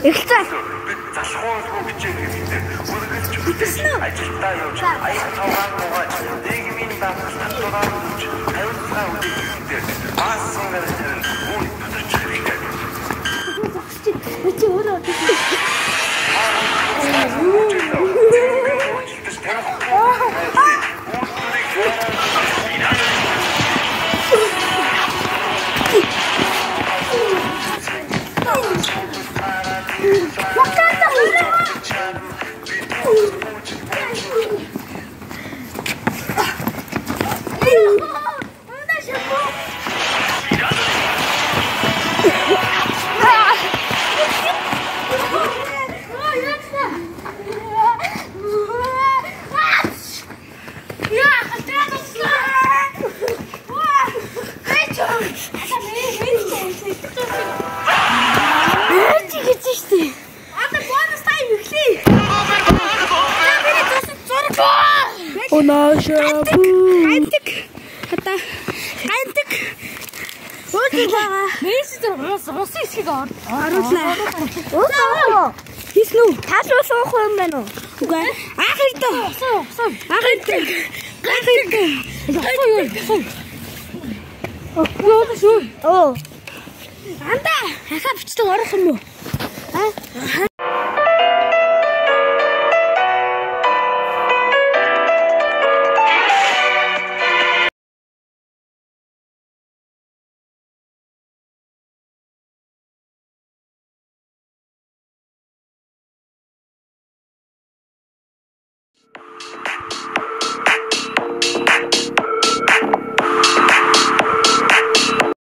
Эхэлсэн. Залхуургүй хичээлээ. Үргэлж ажилдаа явж аяг цавгаан нугааж нийгмийн даатгал татвараа өгч тавилтаа үлдээхдээ маасан нэрээр үн тодорч хэрэгтэй. Чи өөрөө Гандаг. Хата. Гандаг. Өөдөө. Мессежээр ус хэсгийг оруулаа. Хийсэн үү? Таалуу суух юм байна уу? Үгүй. Аах ирдэ. Аах ирдэ. Аах ирдэ. Юу шүү? Оо. Анда. Хахаа бичдэг орох юм уу? Аа?